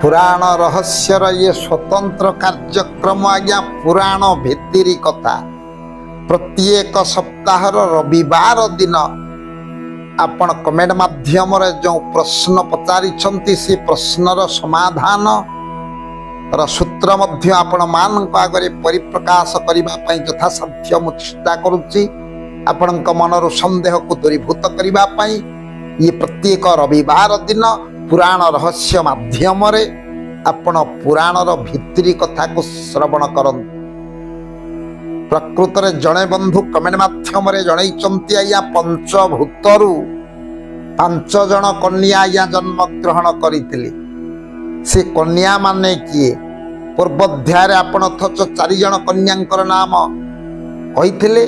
पुराण रहस्यर ये स्वतंत्र कार्यक्रम आज्ञा पुराण भित्तिरी कथा प्रत्येक सप्ताह रविवार दिन आपण कमेंट माध्यम जो प्रश्न पचारिछंती से प्रश्नर समाधान सूत्र मध्य आपण मानक आगरे परिप्रकाश करबा पई यथासाध्य मु चेष्टा करूची आपणक मनर संदेह को दूरीभूत करबा पई ये प्रत्येक रविवार दिन पुराण रहस्य माध्यम रे आपण पुराणर भित्री कथा को श्रवण करन। प्रकृत रे जणे बंधु कमेंट माध्यम रे जणैचंती आया पंचभूतरु 5 जन कन्या आया जन्म ग्रहण करिथिले। से कन्या माने किए पूर्वाध्याय आपण अथच 4 जन कन्यांकर नाम कहिथिले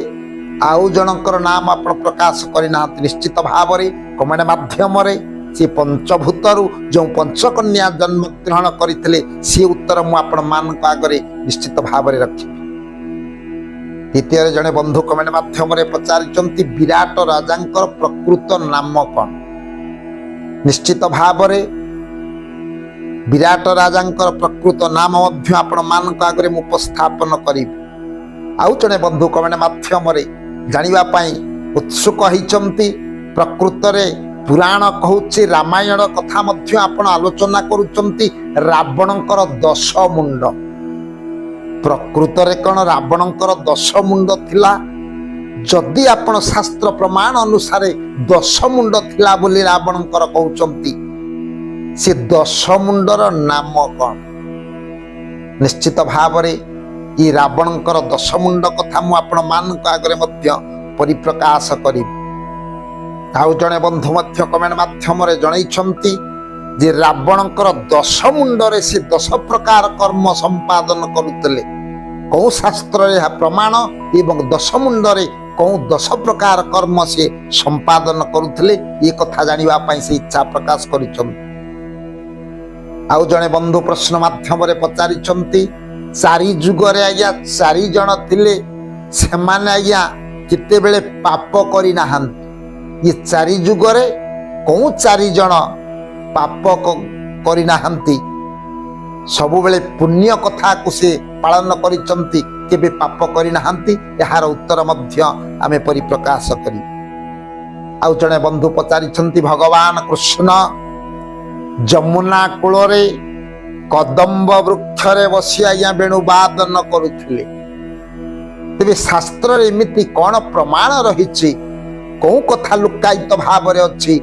आउ जनकर नाम आपण प्रकाश करिना। निश्चित भाव रे कमेंट माध्यम रे से पंचभूतरु जो पंचकन्या जन्म ग्रहण करथिले से उत्तर मु आपण मानक आगरे निश्चित भाव रे रखि। द्वितीय जने बंधु कमेंट माध्यम रे पचारिचंती विराट राजांकर प्रकृत नाम कोन। निश्चित भाव रे विराट राजांकर प्रकृत नाम मध्य आपण मानक आगरे मु उपस्थापन करी। आउ जने बंधु कमेंट माध्यम रे जानिबा पई उत्सुक हिचंती। प्रकृत रे पुराण कहूची रामायण कथा मध्य आपण आलोचना करूचंती रावणंकर 10 मुंड। प्रकृत रे कोन रावणंकर 10 मुंड थिला जदि आपण शास्त्र प्रमाण अनुसार 10 मुंड थिला बोली रावणंकर कहउचंती से 10 मुंडर नाम कोन। निश्चित भाव रे ई रावणंकर 10 मुंड कथा मु आपण मानक आगरे मध्य परिप्रकाश करी। आउ जने बंधु मध्य कमेंट माध्यम रे जणैछंती जे रावणंकर 10 मुंडरे से 10 प्रकार कर्म संपादन करुतले। कौ शास्त्र रे प्रमाण एवं 10 मुंडरे कौ 10 प्रकार कर्म से संपादन करुतले ये कथा जानिबा पई से इच्छा प्रकाश करिछंती। आउ जने बंधु प्रश्न माध्यम रे पचारिछंती 4 जुगरे आज्ञा 4 जन थिले से माने आज्ञा केते बेले पाप करि नाहंती। ये 4 जुगरे कौ 4 जन पाप करि नाहंती सबु बेले पुण्य कथा को से पालन करिचंती केबे पाप करि नाहंती। यार उत्तर मध्य आमे परिप्रकाश करी। आउ जने बंधु पचारिछंती भगवान कृष्ण जमुना कूलरे कदम्ब वृक्ष रे बसी आज्ञा वेणुवादन करुथिले। तेबे शास्त्र रे एमिति कोन प्रमाण रहिछि कौ कथा लुकायित भाव रे अछि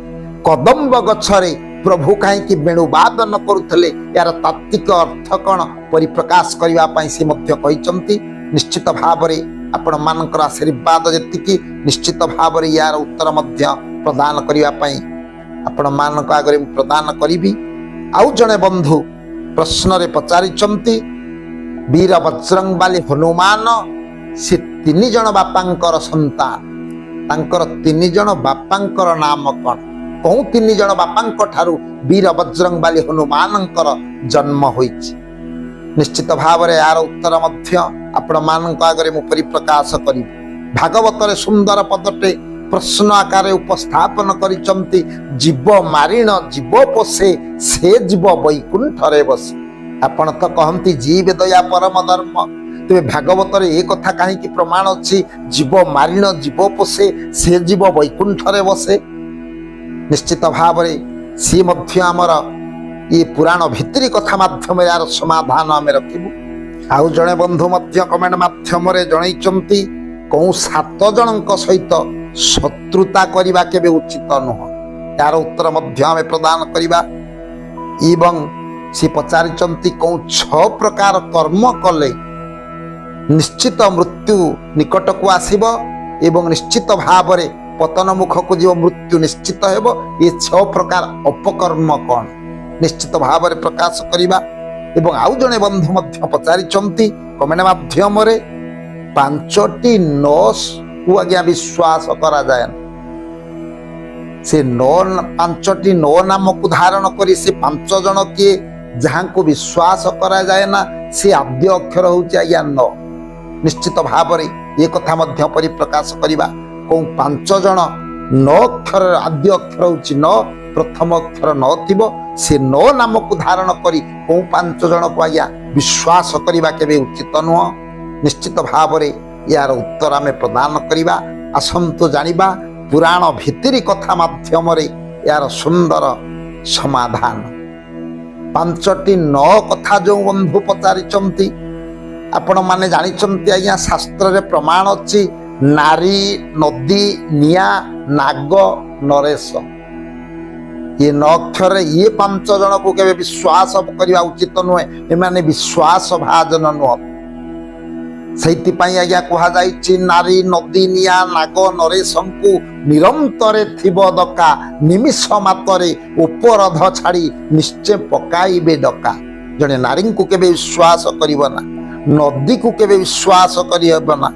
कदम्ब गछरे प्रभु कहीं वेणुवादन करुथले यार तात्विक अर्थ कौन परिप्रकाश करबा पई से मध्य कहिचंती। निश्चित भाव रे आपण मानकर आशीर्वाद जतिकी निश्चित भाव रे यार उत्तर मध्य प्रदान करबा पई आपण मानक आगरे प्रदान करिबी। आउ जने बंधु प्रश्न रे पचारिचंती वीर बजरंगबली हनुमान से 3 जन बापांकर संतान तांकर 3 जन बापांकर नाम कोन। कौ 3 जन बापांक ठारू वीर बजरंगबली हनुमानंकर जन्म होइछि। निश्चित भाव रे यार उत्तर मध्य आपण मानक आगरे मु परिप्रकाश करी। भागवत रे सुंदर पदटे प्रश्न आकार उपस्थापन करिचंती जीव मारिण जीव पोषे से जीव वैकुंठ रे बसे। आपण तो कहंती जीव दया परम धर्म। तेरे भागवत रे एक कथा कहीं प्रमाण अच्छी जीव मारिण जीव पोषे से जीव वैकुंठ रे बसे। निश्चित भाव रे सी मध्य आमर ये पुराण भित्री कथा माध्यम यार समाधान आमे रखिबु। आउ जने बंधु मध्य कमेंट माध्यम रे जणैचंती कौ 7 जनक सहित शत्रुता करिबा केबे उचित नुह। यार उत्तर मध्य आमे प्रदान करिबा एवं सी पचारिचंती कौ 6 प्रकार कर्म कले निश्चित मृत्यु निकट को आसीब एवं निश्चित भाव रे पतन मुख को जीव मृत्यु निश्चित हेबो। ये 6 प्रकार अपकर्म कौन निश्चित भाव रे प्रकाश करिबा। एवं आउ जने बंधु मध्य पचारिचंती कमेंट माध्यम रे 5टी नोस को आज्ञा विश्वास करा जाय से 5टी नो नाम को धारण करी से 5 जन के जहां को विश्वास करा जाय ना से आद्य अक्षर होची आज्ञा न। निश्चित भाव रे ये कथा मध्य परिप्रकाश करिबा कौ 5 जन 9 अक्षर आद्य अक्षर होची न प्रथम अक्षर न थिबो से न नाम को धारण करी को 5 जन को आज्ञा विश्वास करवा केबे उचित नुह। निश्चित भाव रे यार उत्तर आमे प्रदान करिबा। आसंतु जानिबा पुराण भितरी कथा माध्यम रे यार सुंदर समाधान। 5टी न कथा जो बंधु पचारिचंती आपण माने जानिचंती आज्ञा शास्त्र रे प्रमाण अछि नारी नदी निया नाग नरेश ये 9 अक्षर ये 5 जन को केबे विश्वास करवा उचित नुहे। एमाने विश्वास भाजन नुह। सैति पाई आज्ञा कहा जाइछि नारी नदी निया नाग नरेशंकु निरंतरे थिबो डका निमिष मातरे उपरध छाड़ी निश्चय पकाइबे डका। जने नारी को केबे विश्वास करिबो ना, नदी को केबे विश्वास करिबो ना,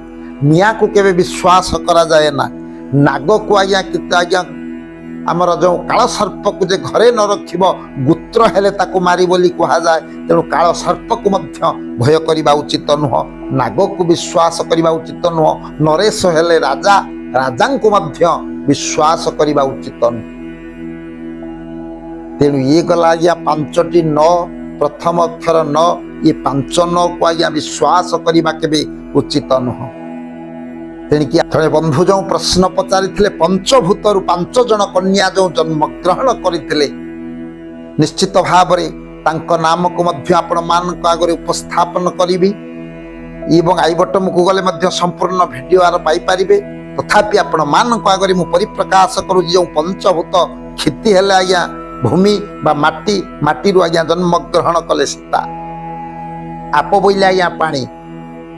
निया को केबे विश्वास करा जाए ना, नाग को आज्ञा किते आज्ञा आमर जो काल सर्प को जे घरे न रखिब गुत्र हेले ताको मारी बोली कहा जाए। तेणु काल सर्प को मध्य भय करिबा उचित नुह, नाग को विश्वास करिबा उचित नुह, नरेश हेले राजा राजा को मध्य विश्वास करिबा उचित नुह। तेणु ये गला आज्ञा 5टी न प्रथम अक्षर न ये 5 न को आज्ञा विश्वास करिबा केबे उचित नुह। तेणिकी थोड़े बंधु जो प्रश्न पचारि 5 5 जन कन्या जो जन्म ग्रहण करते निश्चित भाव रे तांको नाम को मध्य आपण मान आगे उपस्थापन करी एवं आई बटम को गले मध्य संपूर्ण वीडियो आर पाई पारिबे। तथापि आपण मान आगे मु परिप्रकाश करू जो पंचभूत क्षिति हेले आज्ञा भूमि बा माटी माटी रु आज्ञा जन्म ग्रहण कले सीता आप बोइले आज्ञा पानी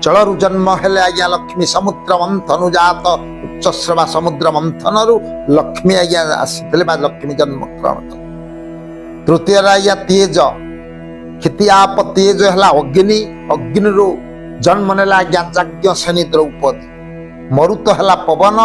जलरु जन्म हेले आज्ञा लक्ष्मी समुद्र मंथनु जात उच्चस्रवा समुद्र मंथनरु लक्ष्मी आज्ञा आसीथिले बा लक्ष्मी जन्म ग्रहण कले। तृतीय आज्ञा तेज क्षिति आप तेज हला अग्नि अग्नि रु जन्म नेला आज्ञा यज्ञ श्रेणी द्रौपदी। मरुत हला पवन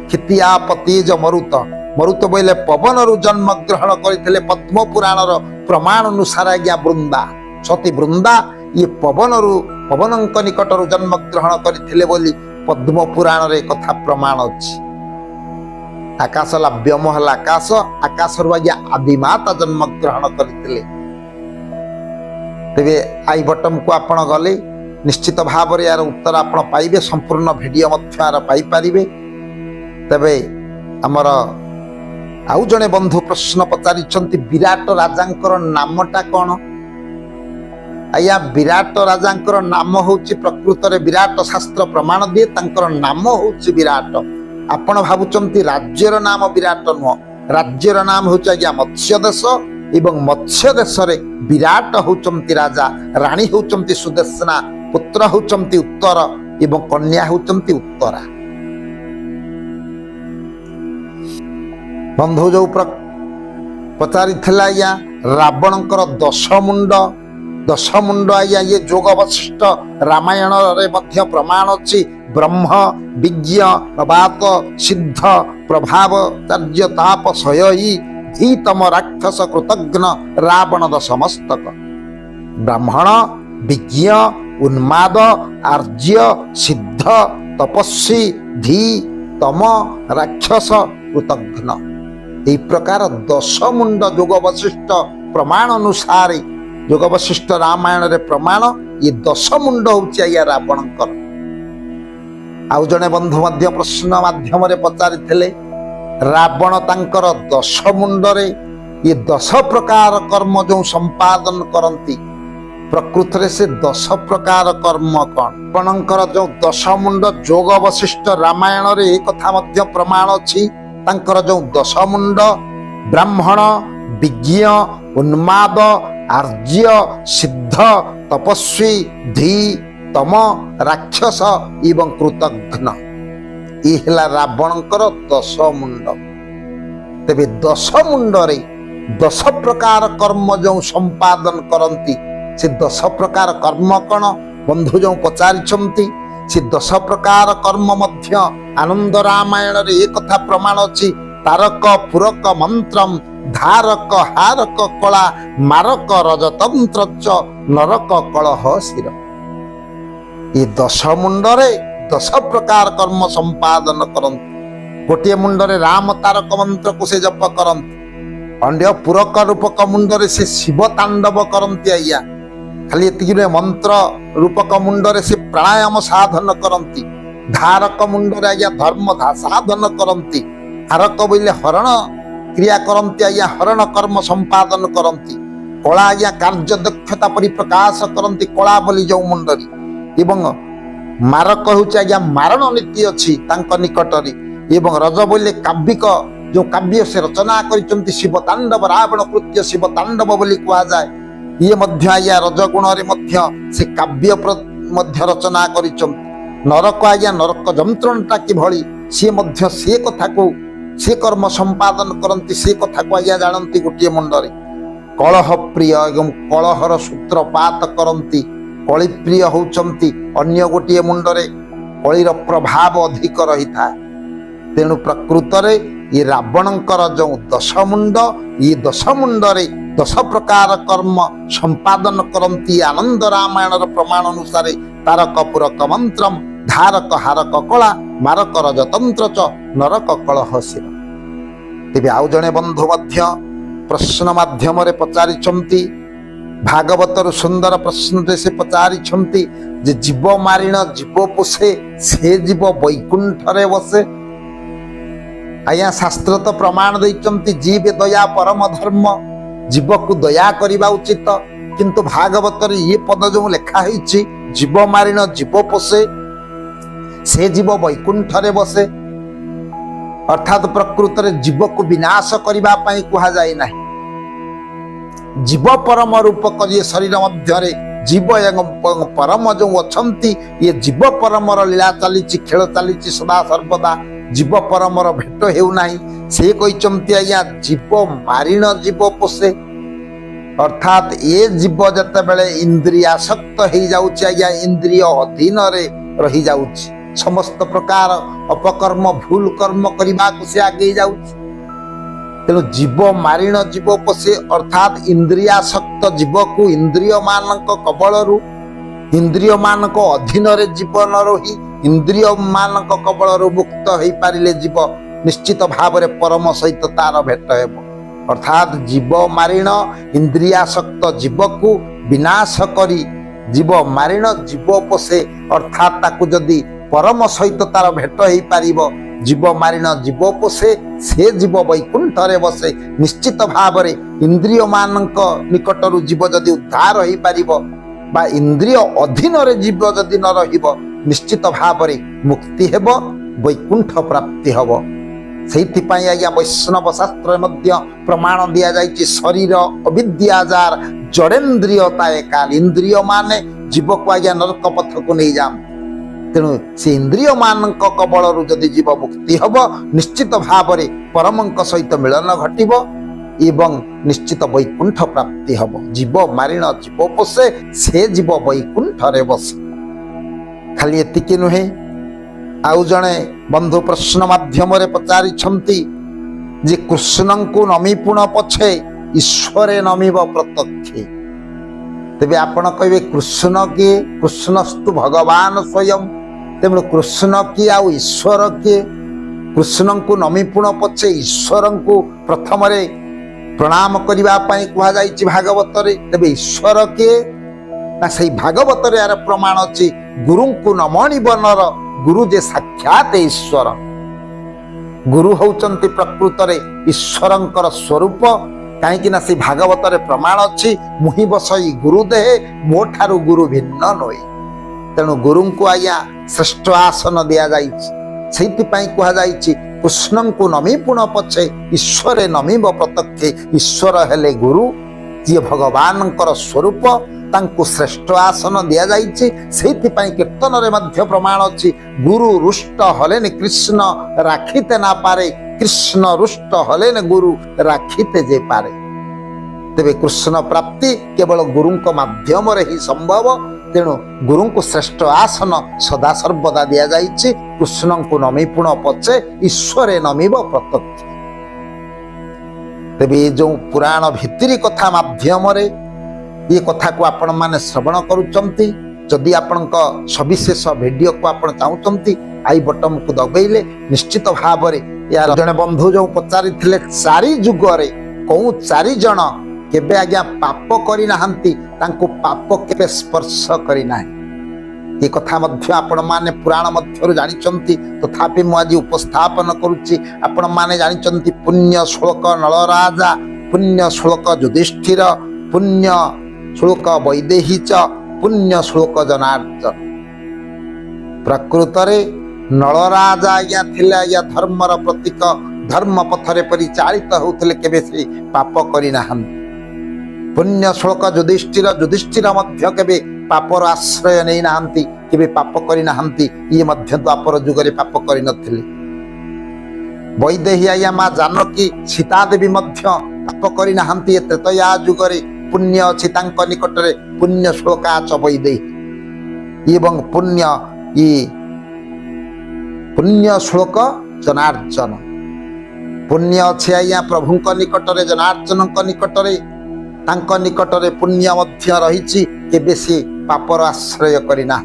क्षिति आप तेज मरुत मरुत बोले पवन रु जन्म ग्रहण करथिले पद्म पुराण रो प्रमाण अनुसार आज्ञा वृंदा सती वृंदा ये पवनंक निकट जन्म ग्रहण करथिले बोली पद्म पुराण रे कथा प्रमाण अछि। आकाश ला व्योम हला आकाश आकाश रु आज्ञा आदिमाता जन्म ग्रहण करथिले। तेबे आई बटम को आपण गले निश्चित भाव रे यार उत्तर आपण पाइबे। संपूर्ण वीडियो मध्य यार पाई पारिबे। तबे हमर आउ जने बंधु प्रश्न पचारिचंती विराट राजांकर नामटा कोन? आया विराट राजांकर नाम होची प्रकृत रे विराट शास्त्र प्रमाण दिए तांकर नाम होची विराट। आपण भाबुचंती राज्यर नाम विराट नुह, राज्यर नाम होची आज्ञा मत्स्य देश एवं मत्स्य देश रे विराट होचंती राजा, रानी होचंती सुदेशना, पुत्र होचंती उत्तर एवं कन्या होचंती उत्तरा। बंधु जो पचारि थिला या रावणकर 10 मुंड आज्ञा ये जोग वशिष्ठ रामायण रे मध्य प्रमाण अछि। ब्रह्म विज्ञ नवात सिद्ध प्रभाव चार्य ताप सयई धीतम राक्षस कृतघ्न रावण 10 मस्तक। ब्राह्मण विज्ञ उन्माद आर्य सिद्ध तपस्वी धी तम राक्षस कृतघ्न এই प्रकार 10 मुंड जोग वशिष्ठ प्रमाण अनुसार जोग वशिष्ठ रामायण रे प्रमाण ये 10 मुंड होची आया रावणकर। आउ जने बंधु मध्य प्रश्न माध्यम रे पचारि थिले रावण तांकर 10 मुंड रे ये 10 प्रकार कर्म जो संपादन करंती प्रकृत रे से 10 प्रकार कर्म कोन? रावणकर जो 10 मुंड जोग वशिष्ठ रामायण रे एक कथा मध्य प्रमाण अछि। तांकर जो 10 मुंड ब्राह्मण विज्ञ उन्माद आर्य सिद्ध तपस्वी धी तम राक्षस एवं कृतघ्न इहला रावणकर 10 मुंड। तेबे 10 मुंड रे 10 प्रकार कर्म जो संपादन करंती से 10 प्रकार कर्म कण? बंधु जो पचारिछंती से 10 प्रकार कर्म मध्य आनंद रामायण रे एक कथा प्रमाण अछि। तारक पुरक मंत्रम धारक हारक कला मारक रजतंत्र नरक कलह शिर। ये 10 मुंड रे 10 प्रकार कर्म संपादन करंती। गोटे मुंड रे राम तारक मंत्र को से जप करंती, अंड्य पूरक रूपक मुंडरे से शिव तांडव करती आज्ञा खाली एति मंत्र रूपक मुंडरे से प्राणायाम साधन करती धारक मुंडरे आज्ञा धर्म साधन करती हारक बोले हरण क्रिया करती आज्ञा हरण कर्म संपादन करती कला आज्ञा कार्य दक्षता परिप्रकाश करती कला बोली जो मुंडरी एवं मारक हूँ आज्ञा मारण नीति अच्छी निकटरी एवं रज बोले काव्यिक जो काव्य से रचना कर शिव तांडव रावण कृत्य शिव तांडव बोली कह जाए ये मध्य आज्ञा रजगुण से काव्य रचना कर नरक आज्ञा नरक जंत्रणा किभली सी मध्य से कथा को से कर्म संपादन करती से कथा को आज्ञा जानती गोटे मुंडरे कलह प्रिय एवं कलहर सूत्रपात करती कली प्रिय होउचंती अन्य गोटे मुंडरे कलीर प्रभाव अधिक रही था तेणु प्रकृत ये रावणकर जो दश मुंड ये दश मुंडरे 10 प्रकार कर्म संपादन करती आनंद रामायण प्रमाण अनुसार तारक पूरक मंत्र धारक हारक कला मारक रजतंत्र च नरक कलह शिर तेबे आउ जने बंधु मध्य प्रश्न माध्यम पचारि भागवतर सुंदर प्रश्न से पचारि जे जीव मारिण जीव पोषे से जीव वैकुंठरे बसे आज्ञा शास्त्र तो प्रमाण देइचंती जीव दया परम धर्म जीव को दया करबा उचित किंतु भागवतर ये पद जो लेखा होइछि जीव मारिण जीव पोषे से जीव वैकुंठरे बसे अर्थात प्रकृत रे जीव को विनाश करबा पई कहा जाय नाही जीव परम रूपक ये शरीर मध्य जीव एवं परम जो अछंती ये जीव परमर लीला चली खेल चली सदा सर्वदा जीव परमर भेट हेउ नाही से कहते आज्ञा जीव मारिण जीव पोषे अर्थात ये जीव जते बेले इंद्रियासक्त हो जाउछि आज्ञा इंद्रिय अधीन रे रही जाउछि समस्त प्रकार अपकर्म भूल कर्म करबा को से आगे जाउछि तेणु जीव मारिण जीव पोषे अर्थात इंद्रियासक्त जीव को इंद्रिय मानक कबलरू इंद्रिय मानक अधीन रे जीवन रही इंद्रिय मानक कबलरू मुक्त हो पारिले जीव निश्चित भाव रे परम सहित तार भेट हेब अर्थात जीव मारिण इंद्रियासक्त जीव को विनाश करी जीव मारिण जीव पोषे अर्थात ताकू जदि परम सहित तार भेट हो पारिबो जीव मारिण जीव पोषे से जीव वैकुंठरे बसे निश्चित भाव रे इंद्रिय मानक निकटरू जीव जदि उद्धार हो पारिबो बा इंद्रिय अधीन रे जीव जदि न रहिबो निश्चित भाव रे मुक्ति हेबो वैकुंठ प्राप्ति हेबो सेइथिपाई आज्ञा वैष्णव शास्त्र मध्य प्रमाण दिया जाइछि शरीर अविद्याजार जड़ेन्द्रियता एकाल इंद्रिय माने जीव को आज्ञा नरक पथ को नहीं जाम तेणु से इंद्रिय मानक कबलरू जदि जीव मुक्ति हब निश्चित भाव रे परमंक सहित मिलन घटिबो एवं निश्चित वैकुंठ प्राप्ति हब जीव मारिण जीव पोषे से जीव वैकुंठरे बसे खाली एतिके नुहे आउ जणे बंधु प्रश्न माध्यम पचारि जे कृष्ण को नमीपुण पछे ईश्वरे नमीब प्रत्यक्षे तेबे आपण कहबे कृष्ण के कृष्णस्तु भगवान स्वयं तेणु कृष्ण की आउ ईश्वर के कृष्ण को नमीपुण पछे ईश्वर को प्रथम प्रणाम करबा पई कहा जाइछि भागवत रे तेबे ईश्वर के ना सही भागवत रे यार प्रमाण अछि गुरु को नमणि बनर गुरु जे साक्षात ईश्वर गुरु होचंती प्रकृत रे ईश्वरंकर स्वरूप कहीं ना से भागवत रे प्रमाण अछि मुहि बसई गुरु देहे मो ठारू गुरु भिन्न नोई तेणु गुरु को आज्ञा श्रेष्ठ आसन दिया जाइछि सेति पई कहा जाइछि कृष्ण को नमीपुण पछे ईश्वरे नमीब प्रत्यक्षे ईश्वर हेले गुरु जे भगवानंकर स्वरूप तांको श्रेष्ठ आसन दिया जाइछि सेति पई कीर्तन रे मध्य प्रमाण अछि गुरु रुष्ट हलेन कृष्ण राखिते ना पारे कृष्ण रुष्ट हलेन गुरु राखिते जे पारे तेबे कृष्ण प्राप्ति केवल गुरु को माध्यम रे ही संभव तेणु गुरु को श्रेष्ठ आसन सदा सर्वदा दिया जाइछि कृष्ण को नमीपुण पछे ईश्वरे नमीब प्रत्यक्ष तेबे जो पुराण भितरी कथा माध्यम रे ये कथा को आपण माने श्रवण करूचंती जदि आपण सविशेष वीडियो को आपण चाहूचंती आई बटन को दबाइले निश्चित भाव रे यार जने बंधु जो पचारि थिले चारि जुग रे कौ चारि जन केबे आज्ञा पाप करना पाप केबे स्पर्श करना ये कथा मध्य आपण माने पुराण मध्य जानिचंती तथापि मु आज उपस्थापन करुच्ची आपण माने जानिचंती पुण्य श्लोक नलराजा पुण्य श्लोक युधिष्ठिर पुण्य श्लोक वैदेही च पुण्य श्लोक जनार्दन प्रकृत नलराजा आज्ञा थिले आज्ञा धर्मर प्रतीक धर्म पथरे परिचालित होउथिले केबे से पाप करिना पुण्य श्लोक युधिष्ठिर युधिष्ठिर मध्य केबे पापर आश्रय नहीं नाहंती केबे पाप करिना ये मध्य द्वापर जुगरे पाप करि नथिले वैदेही आज्ञा मां जानकी सीता देवी मध्य पाप करिना त्रेतया जुगरे पुण्य अछि तांक निकटरे पुण्य श्लोका च वैदेही एवं पुण्य श्लोक जनार्दन पुण्य अच्छे आज्ञा प्रभु निकटरे जनार्दन निकटरे तांक निकटरे पुण्य मध्य रही केबे से पापर आश्रय करना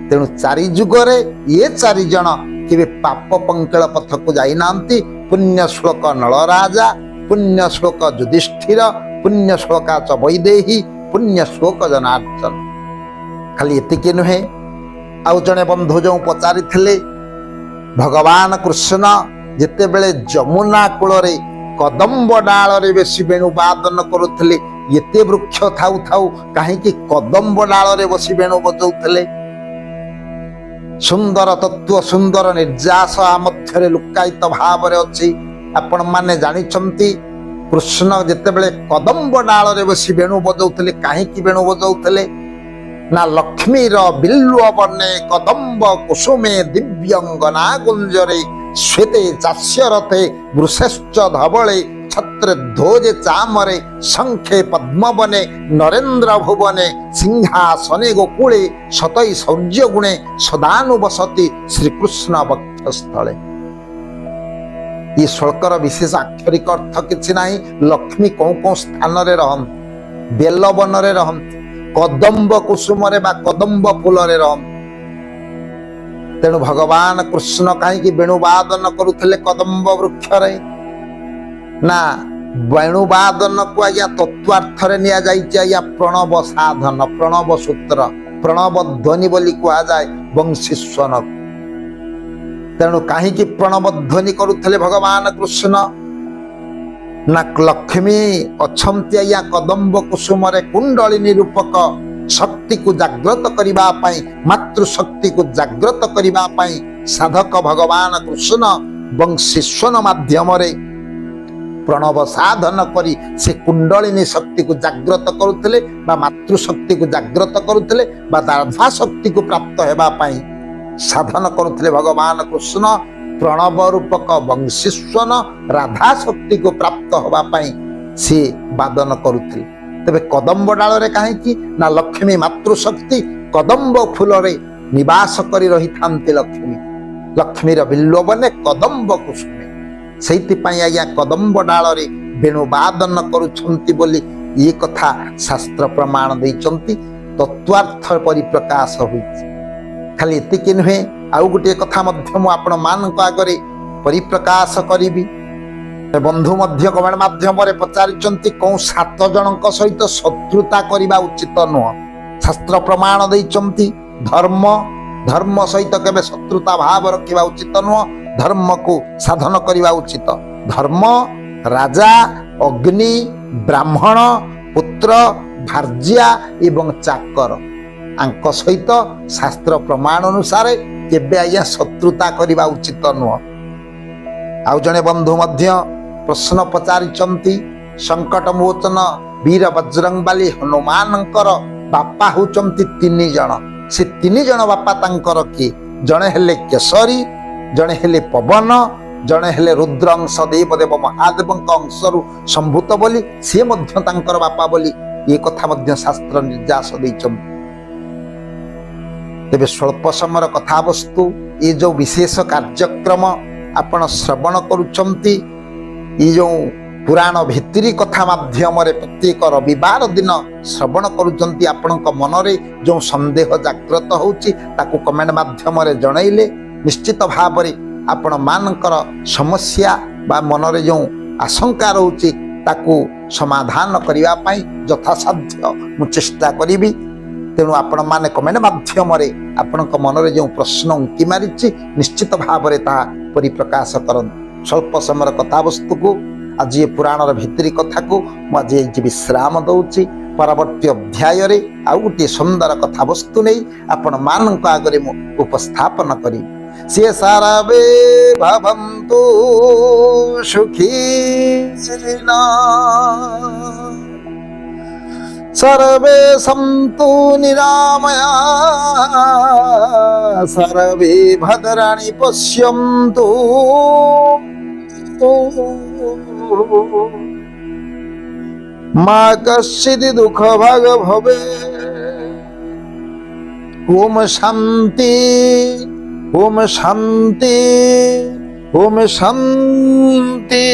तेणु चारि जुगरे ये चारि जन केबे पाप पंकल पथ को जाइना पुण्य श्लोक नलराजा पुण्य श्लोक युधिष्ठिर पुण्य श्लोका च वैदेही पुण्य श्लोक जनार्दन खाली एतिके नुहे आउ जने बंधु जो पचारि भगवान कृष्ण जेते बेले जमुना कूल कदम्ब डाल रे बेसी वेणु वादन करुले एते वृक्ष थाउ थाउ कहीं कदम्ब डाल रे बसी वेणु बजाउले सुंदर तत्व सुंदर निर्जास मध्य लुकायित भाव अच्छी आपण माने जानिछंती कृष्ण जेते बेले कदम्ब डाल रे बसी वेणु बजाउले कहीं वेणु बजाउले ना लक्ष्मीर बिल्लुआ बने कदम्ब कुसुमे दिव्यंगना गुंजरे श्वेते चास्यरथे वृषश्च धवले छत्र ध्वजे चामरे शंखे पद्म बने नरेन्द्र भुवने सिंहासने गोकुले शतई शौर्य गुणे सदानुवसति श्रीकृष्ण वक्षस्थले ये श्लोकर विशेष आक्षरिक अर्थ किछि नाही लक्ष्मी कौ कौ स्थान रे रहंती बेलवन रे रहंती कदम्ब कुसुम कदम्ब फूल तेणु भगवान कृष्ण कहीं वेणुवादन करुले कदम्ब वृक्ष ना वेणुवादन को आज्ञा तत्वार्थ निया प्रणव साधन प्रणव सूत्र प्रणव ध्वनि बोली कह जाए वंशीस्वन तेणु कहीं प्रणव ध्वनि करुले भगवान कृष्ण ना लक्ष्मी अच्छंती आज्ञा कदम्ब कुसुम कुंडलिनी रूपक शक्ति को जागृत करने मातृशक्ति को जागृत करने साधक भगवान कृष्ण वंशीस्वन माध्यम प्रणव साधन करी से कुंडलिनी शक्ति को जागृत करुले मातृशक्ति को जागृत करुले राधा शक्ति को प्राप्त होगा साधन करुले भगवान कृष्ण प्रणव रूपक वंशीस्वन राधा शक्ति को प्राप्त होगा सी वादन करुले तेबे कदम्ब डाल रे कहीं ना लक्ष्मी मातृशक्ति कदम्ब फूल रे निवास करी रही थांती लक्ष्मी लक्ष्मीर बिल्व बने कदम्ब कुसुमे सेइतिपाई आज्ञा कदम्ब डाल रे वेणु वादन करुछंती बोली ये कथा शास्त्र प्रमाण देइचंती तत्वार्थ परिप्रकाश होइछि खाली एतिके नुहे आउ गोटे कथा मध्य मु आपण मानक आगरे परिप्रकाश करिबी बंधु मध्य कमेंट माध्यम पचारिचंती कौ 7 जनक सहित शत्रुता करबा उचित नुह शास्त्र प्रमाण देइचंती धर्म धर्म सहित केबे शत्रुता भाव रखिबा उचित नुह धर्म को साधन करबा उचित धर्म राजा अग्नि ब्राह्मण पुत्र भार्या एवं चाकर आंक सहित शास्त्र प्रमाण अनुसार केबे आज्ञा शत्रुता करबा उचित नुह आउ जने बंधु मध्य प्रश्न पचारिचंती संकट मोचन वीर बजरंगबाली हनुमानंकर बापा होचंती 3 जन से 3 जन बापा तांकर कि जणे हेले केसरी जणे हेले पवन जणे हेले रुद्रांश देवदेव महादेवंक अंशरु संभूत बोली से मध्य तांकर बापा बोली ये कथा मध्य शास्त्र निर्यास दैचंती तेबे स्वल्प समय कथा वस्तु ये जो विशेष कार्यक्रम आपण श्रवण करुचंती ये जो पुराण भित्री कथा माध्यम प्रत्येक रविवार दिन श्रवण करुचंती आपणक मनरे जो संदेह जागृत होउची ताकू कमेंट माध्यम जनइले निश्चित भाव आपण मानकर समस्या बा मनरे जो आशंका रहउची ତାକୁ ସମାଧାନ କରିବା ପାଇଁ ଯଥାସାଧ୍ୟ ମୁଁ ଚେଷ୍ଟା କରିବି। ତେଣୁ ଆପଣମାନେ କମେଣ୍ଟ ମାଧ୍ୟମରେ ଆପଣଙ୍କ ମନରେ ଯେଉଁ ପ୍ରଶ୍ନ ଉଙ୍କି ମାରିଛି ନିଶ୍ଚିତ ଭାବରେ ତାହା ପରିପ୍ରକାଶ କରନ୍ତୁ। ସ୍ୱଳ୍ପ ସମୟର କଥାବସ୍ତୁକୁ ଆଜି ଏ ପୁରାଣର ଭିତରି କଥାକୁ ମୁଁ ଆଜି ଏଇଠି ବିଶ୍ରାମ ଦଉଛି। ପରବର୍ତ୍ତୀ ଅଧ୍ୟାୟରେ ଆଉ ଗୋଟିଏ ସୁନ୍ଦର କଥାବସ୍ତୁ ନେଇ ଆପଣମାନଙ୍କ ଆଗରେ ମୁଁ ଉପସ୍ଥାପନ କରିବି। ସିଏ ସାରବେ ଭବନ୍ତୁ ସୁଖୀନା सर्वे सन्तु निरामया सर्वे भद्राणि पश्यन्तु मा कश्चित् दुःखभाग् भवेत्। ओम शान्ति ओम शान्ति ओम शान्ति।